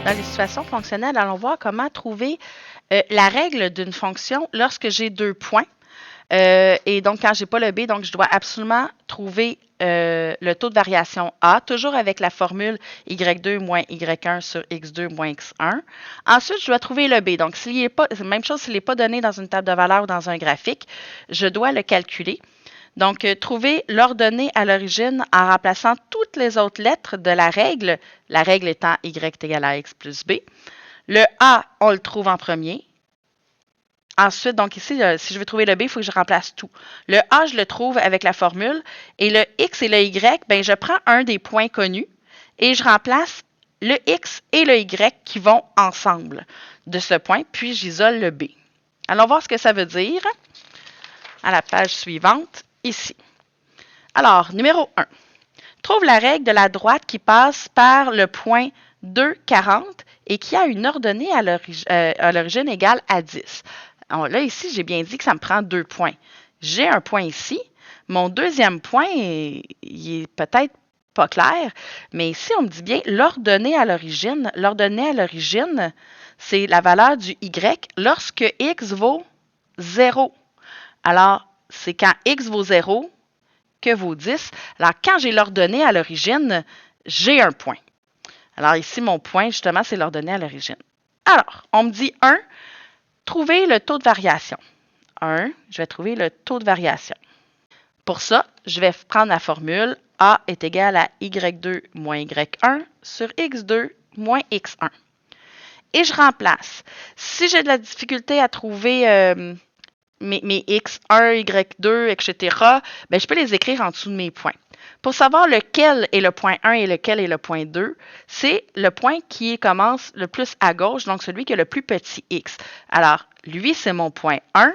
Dans les situations fonctionnelles, allons voir comment trouver la règle d'une fonction lorsque j'ai 2 points. Et donc, quand j'ai pas le B, donc je dois absolument trouver le taux de variation A, toujours avec la formule Y2 moins Y1 sur X2 moins X1. Ensuite, je dois trouver le B. Donc, s'il est pas, même chose s'il n'est pas donné dans une table de valeur ou dans un graphique, je dois le calculer. Donc, trouver l'ordonnée à l'origine en remplaçant toutes les autres lettres de la règle étant Y est égal à X plus B. Le A, on le trouve en premier. Ensuite, donc ici, si je veux trouver le B, il faut que je remplace tout. Le A, je le trouve avec la formule. Et le X et le Y, ben, je prends un des points connus et je remplace le X et le Y qui vont ensemble de ce point, puis j'isole le B. Allons voir ce que ça veut dire à la page suivante, ici. Alors, numéro 1. Trouve la règle de la droite qui passe par le point 2, 40 et qui a une ordonnée à l'origine égale à 10. Alors là, ici, j'ai bien dit que ça me prend 2 points. J'ai un point ici. Mon deuxième point, il est peut-être pas clair, mais ici, on me dit bien l'ordonnée à l'origine. L'ordonnée à l'origine, c'est la valeur du Y lorsque X vaut 0. Alors, c'est quand X vaut 0 que vaut 10. Alors, quand j'ai l'ordonnée à l'origine, j'ai un point. Alors, ici, mon point, justement, c'est l'ordonnée à l'origine. Alors, on me dit 1, trouver le taux de variation. 1, je vais trouver le taux de variation. Pour ça, je vais prendre la formule A est égal à Y2 moins Y1 sur X2 moins X1. Et je remplace. Si j'ai de la difficulté à trouver mes X1, Y2, etc., ben, je peux les écrire en dessous de mes points. Pour savoir lequel est le point 1 et lequel est le point 2, c'est le point qui commence le plus à gauche, donc celui qui a le plus petit x. Alors, lui, c'est mon point 1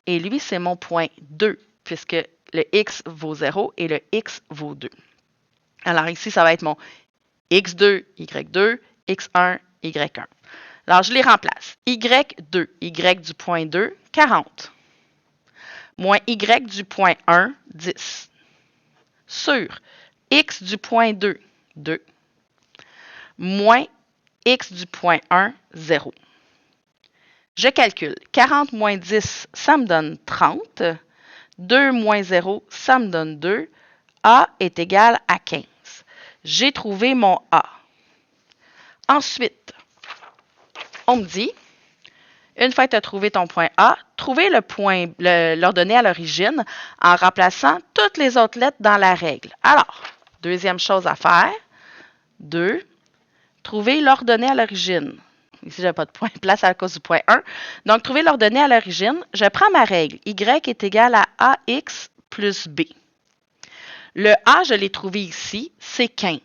et lui, c'est mon point 2, puisque le x vaut 0 et le x vaut 2. Alors ici, ça va être mon x2, y2, x1, y1. Alors, je les remplace. y2, y du point 2, 40. Moins y du point 1, 10. Sur x du point 2, 2. Moins x du point 1, 0. Je calcule. 40 moins 10, ça me donne 30. 2 moins 0, ça me donne 2. A est égal à 15. J'ai trouvé mon A. Ensuite, on me dit, une fois que tu as trouvé ton point A, trouver l'ordonnée à l'origine en remplaçant toutes les autres lettres dans la règle. Alors, deuxième chose à faire, 2, trouver l'ordonnée à l'origine. Ici, je n'ai pas de point place à cause du point 1. Donc, trouver l'ordonnée à l'origine, je prends ma règle. Y est égal à AX plus B. Le A, je l'ai trouvé ici, c'est 15.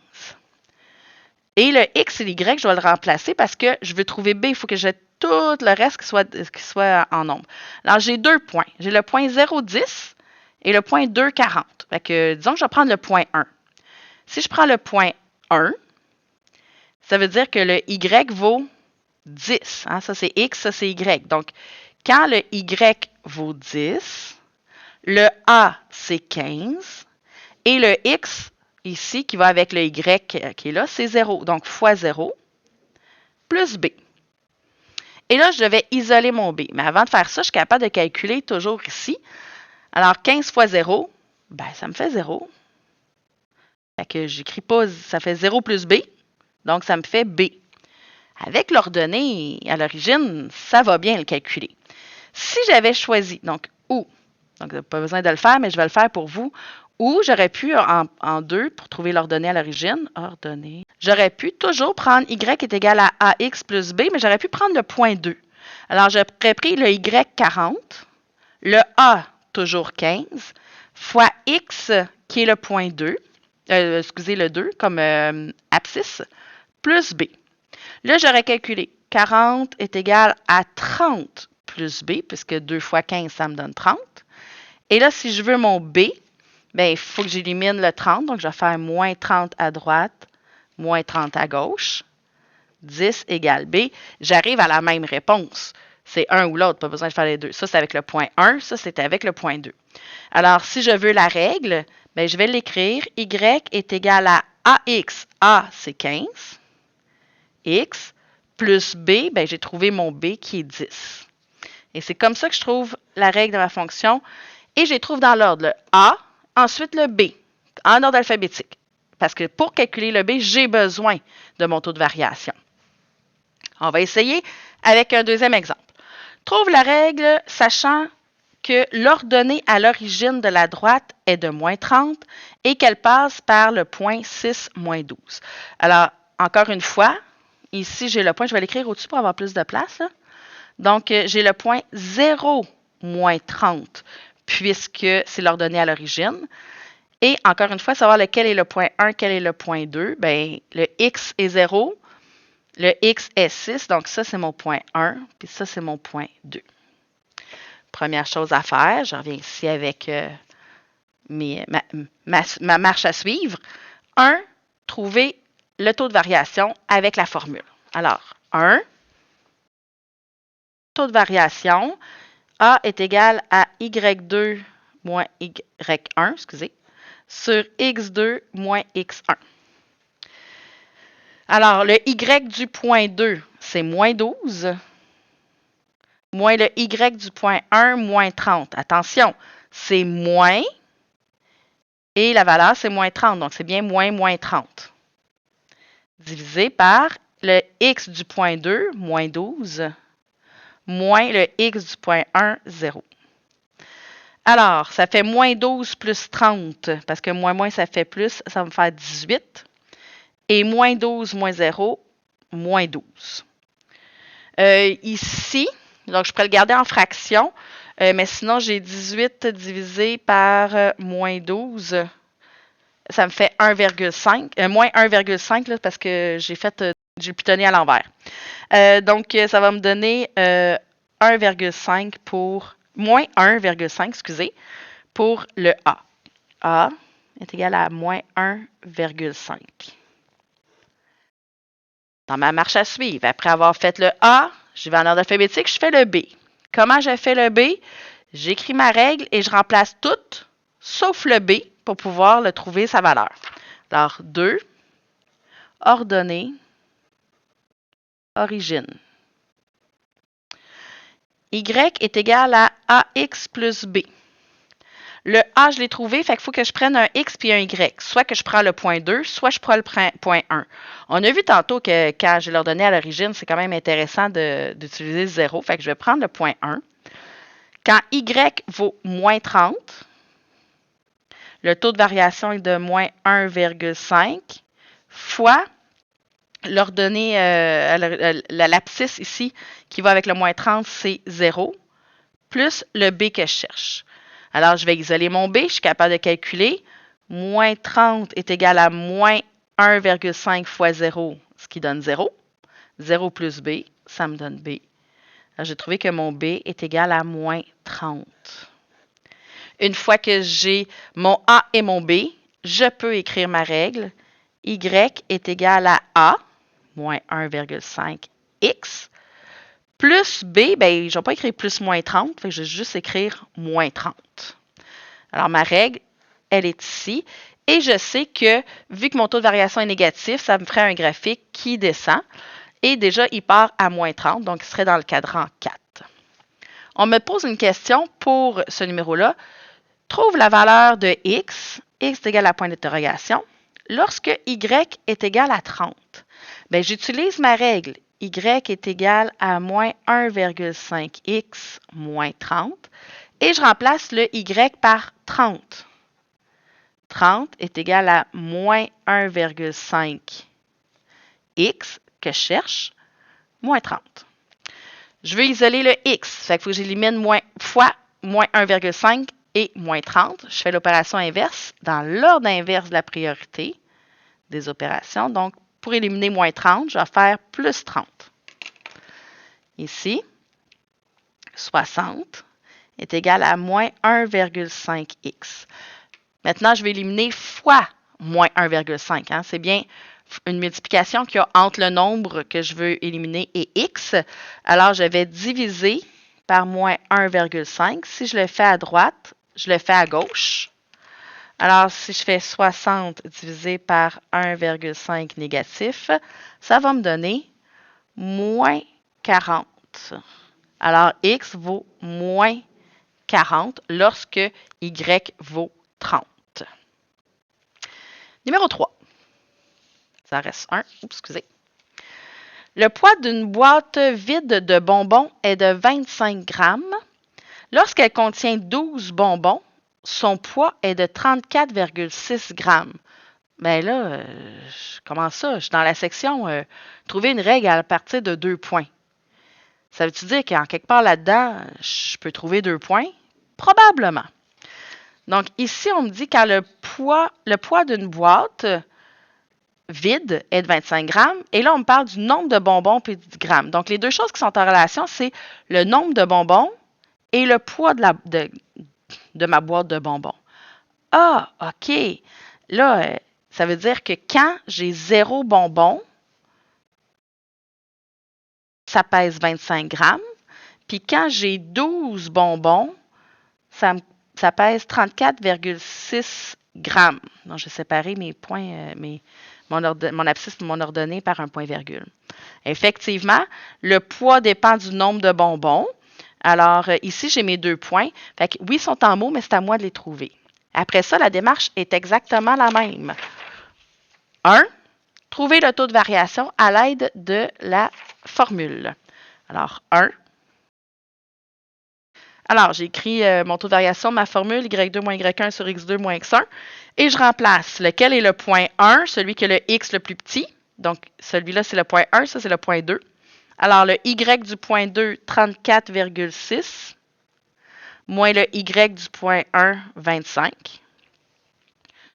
Et le X et l'Y, je dois le remplacer parce que je veux trouver B. Il faut que j'ai tout le reste qui soit en nombre. Alors, j'ai 2 points. J'ai le point 0,10 et le point 2,40. Fait que, disons que je vais prendre le point 1. Si je prends le point 1, ça veut dire que le Y vaut 10. Hein? Ça, c'est X, ça, c'est Y. Donc, quand le Y vaut 10, le A, c'est 15. Et le X, ici, qui va avec le Y qui est là, c'est 0. Donc, fois 0, plus B. Et là, je vais isoler mon B. Mais avant de faire ça, je suis capable de calculer toujours ici. Alors, 15 fois 0, ben, ça me fait 0. Fait que j'écris pas, ça fait 0 plus B. Donc, ça me fait B. Avec l'ordonnée à l'origine, ça va bien le calculer. Si j'avais choisi, donc, ou, donc pas besoin de le faire, mais je vais le faire pour vous, ou j'aurais pu, en 2, pour trouver l'ordonnée à l'origine, ordonnée, j'aurais pu toujours prendre Y est égal à AX plus B, mais j'aurais pu prendre le point 2. Alors, j'aurais pris le Y 40, le A toujours 15, fois X qui est le point 2, excusez le 2 comme abscisse, plus B. Là, j'aurais calculé 40 est égal à 30 plus B, puisque 2 fois 15, ça me donne 30. Et là, si je veux mon B, bien, il faut que j'élimine le 30. Donc, je vais faire moins 30 à droite, moins 30 à gauche. 10 égale B. J'arrive à la même réponse. C'est un ou l'autre, pas besoin de faire les deux. Ça, c'est avec le point 1. Ça, c'est avec le point 2. Alors, si je veux la règle, bien, je vais l'écrire. Y est égal à AX. A, c'est 15. x, plus b, ben, j'ai trouvé mon b qui est 10. Et c'est comme ça que je trouve la règle de ma fonction. Et je les trouve dans l'ordre, le a, ensuite le b, en ordre alphabétique. Parce que pour calculer le b, j'ai besoin de mon taux de variation. On va essayer avec un deuxième exemple. Trouve la règle sachant que l'ordonnée à l'origine de la droite est de moins 30 et qu'elle passe par le point 6, moins 12. Alors, encore une fois, ici, j'ai le point, je vais l'écrire au-dessus pour avoir plus de place. Là. Donc, j'ai le point 0, moins 30, puisque c'est l'ordonnée à l'origine. Et encore une fois, savoir lequel est le point 1, quel est le point 2. Bien, le x est 0, le x est 6, donc ça, c'est mon point 1, puis ça, c'est mon point 2. Première chose à faire, je reviens ici avec ma marche à suivre. 1, trouver le taux de variation avec la formule. Alors, 1, taux de variation, A est égal à Y2 moins Y1, sur X2 moins X1. Alors, le Y du point 2, c'est moins 12, moins le Y du point 1, moins 30. Attention, c'est moins, et la valeur, c'est moins 30, donc c'est bien moins 30. Divisé par le X du point 2, moins 12, moins le X du point 1, 0. Alors, ça fait moins 12 plus 30, parce que moins, ça fait plus, ça va me faire 18. Et moins 12 moins 0, moins 12. Ici, donc je pourrais le garder en fraction, mais sinon j'ai 18 divisé par moins 12. Ça me fait 1,5, moins 1,5 parce que j'ai pitonné à l'envers. Donc, ça va me donner 1,5 pour, moins 1,5, excusez, pour le A. A est égal à moins 1,5. Dans ma marche à suivre, après avoir fait le A, je vais en ordre alphabétique, je fais le B. Comment je fais le B? J'écris ma règle et je remplace tout, sauf le B, pour pouvoir le trouver sa valeur. Alors, 2, ordonnée, origine. Y est égal à AX plus B. Le A, je l'ai trouvé, fait qu'il faut que je prenne un X puis un Y. Soit que je prends le point 2, soit je prends le point 1. On a vu tantôt que quand je l'ordonnée à l'origine, c'est quand même intéressant d'utiliser 0. Fait que je vais prendre le point 1. Quand Y vaut moins 30, le taux de variation est de moins 1,5 fois l'ordonnée, l'abscisse ici qui va avec le moins 30, c'est 0, plus le B que je cherche. Alors, je vais isoler mon B, je suis capable de calculer. Moins 30 est égal à moins 1,5 fois 0, ce qui donne 0. 0 plus B, ça me donne B. Alors, j'ai trouvé que mon B est égal à moins 30. Une fois que j'ai mon A et mon B, je peux écrire ma règle. Y est égal à A, moins 1,5 X, plus B, ben, je ne vais pas écrire plus moins 30, fait que je vais juste écrire moins 30. Alors, ma règle, elle est ici. Et je sais que, vu que mon taux de variation est négatif, ça me ferait un graphique qui descend. Et déjà, il part à moins 30, donc il serait dans le cadran 4. On me pose une question pour ce numéro-là. Trouve la valeur de x. X est égal à point d'interrogation. Lorsque y est égal à 30, ben, j'utilise ma règle. Y est égal à moins 1,5x moins 30. Et je remplace le y par 30. 30 est égal à moins 1,5x que je cherche, moins 30. Je veux isoler le x, fait qu'il faut que j'élimine moins fois moins 1,5 et moins 30. Je fais l'opération inverse dans l'ordre inverse de la priorité des opérations. Donc, pour éliminer moins 30, je vais faire plus 30. Ici, 60 est égal à moins 1,5x. Maintenant, je vais éliminer fois moins 1,5. Hein. C'est bien une multiplication qu'il y a entre le nombre que je veux éliminer et x. Alors, je vais diviser par moins 1,5. Si je le fais à droite, je le fais à gauche. Alors, si je fais 60 divisé par 1,5 négatif, ça va me donner moins 40. Alors, x vaut moins 40 lorsque y vaut 30. Numéro 3. Ça reste 1. Oups, excusez. Le poids d'une boîte vide de bonbons est de 25 grammes. Lorsqu'elle contient 12 bonbons, son poids est de 34,6 grammes. Bien là, comment ça? Je suis dans la section trouver une règle à partir de 2 points. Ça veut-tu dire qu'en quelque part là-dedans, je peux trouver 2 points? Probablement. Donc ici, on me dit quand le poids d'une boîte vide est de 25 grammes. Et là, on me parle du nombre de bonbons et du gramme. Donc, les deux choses qui sont en relation, c'est le nombre de bonbons et le poids de ma boîte de bonbons. Ah, OK. Là, ça veut dire que quand j'ai 0 bonbons, ça pèse 25 grammes. Puis quand j'ai 12 bonbons, ça pèse 34,6 grammes. Donc, je vais séparer mes points, mon abscisse, mon ordonnée par un point-virgule. Effectivement, le poids dépend du nombre de bonbons. Alors, ici, j'ai mes 2 points. Fait que, oui, ils sont en mots, mais c'est à moi de les trouver. Après ça, la démarche est exactement la même. 1. Trouver le taux de variation à l'aide de la formule. Alors, 1. Alors, j'ai écrit mon taux de variation, ma formule, y2 moins y1 sur x2 moins x1. Et je remplace lequel est le point 1, celui qui a le x le plus petit. Donc, celui-là, c'est le point 1, ça, c'est le point 2. Alors, le y du point 2, 34,6, moins le y du point 1, 25,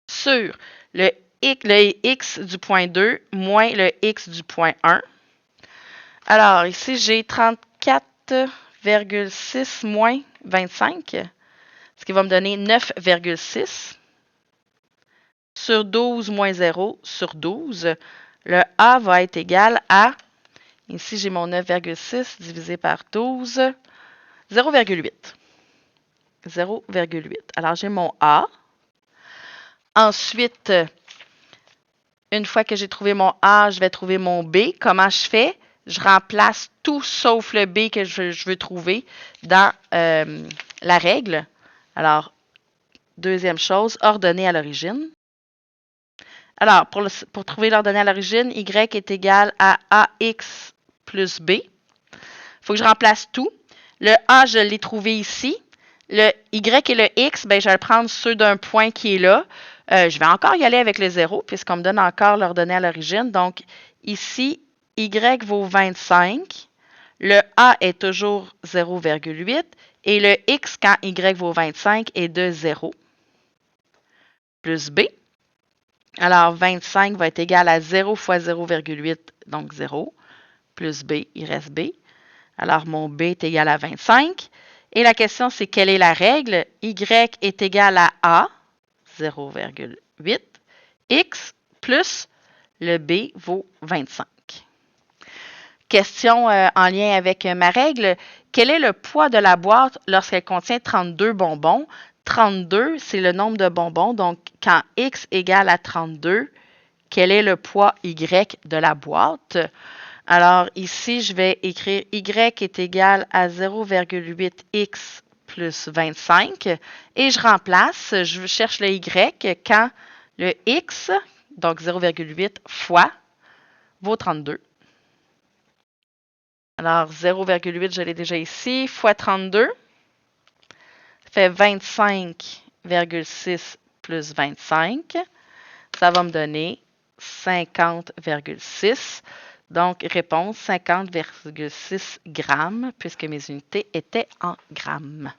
sur le x du point 2, moins le x du point 1. Alors, ici, j'ai 34,6 moins 25, ce qui va me donner 9,6. Sur 12 moins 0 sur 12, le A va être égal à, ici j'ai mon 9,6 divisé par 12, 0,8. 0,8. Alors j'ai mon A. Ensuite, une fois que j'ai trouvé mon A, je vais trouver mon B. Comment je fais? Je remplace tout sauf le B que je veux trouver dans la règle. Alors, deuxième chose, ordonnée à l'origine. Alors, pour trouver l'ordonnée à l'origine, y est égal à ax plus b. Il faut que je remplace tout. Le a, je l'ai trouvé ici. Le y et le x, ben, je vais prendre ceux d'un point qui est là. Je vais encore y aller avec le 0, puisqu'on me donne encore l'ordonnée à l'origine. Donc, ici, y vaut 25. Le a est toujours 0,8. Et le x, quand y vaut 25, est de 0. Plus b. Alors, 25 va être égal à 0 fois 0,8, donc 0, plus b, il reste b. Alors, mon b est égal à 25. Et la question, c'est quelle est la règle? Y est égal à a, 0,8, x plus le b vaut 25. Question en lien avec ma règle. Quel est le poids de la boîte lorsqu'elle contient 32 bonbons? 32, c'est le nombre de bonbons. Donc, quand x égale à 32, quel est le poids y de la boîte? Alors, ici, je vais écrire y est égal à 0,8x plus 25. Et je remplace, je cherche le y quand le x, donc 0,8 fois, vaut 32. Alors, 0,8, je l'ai déjà ici, fois 32, fait 25,6 plus 25. Ça va me donner 50,6. Donc, réponse 50,6 grammes, puisque mes unités étaient en grammes.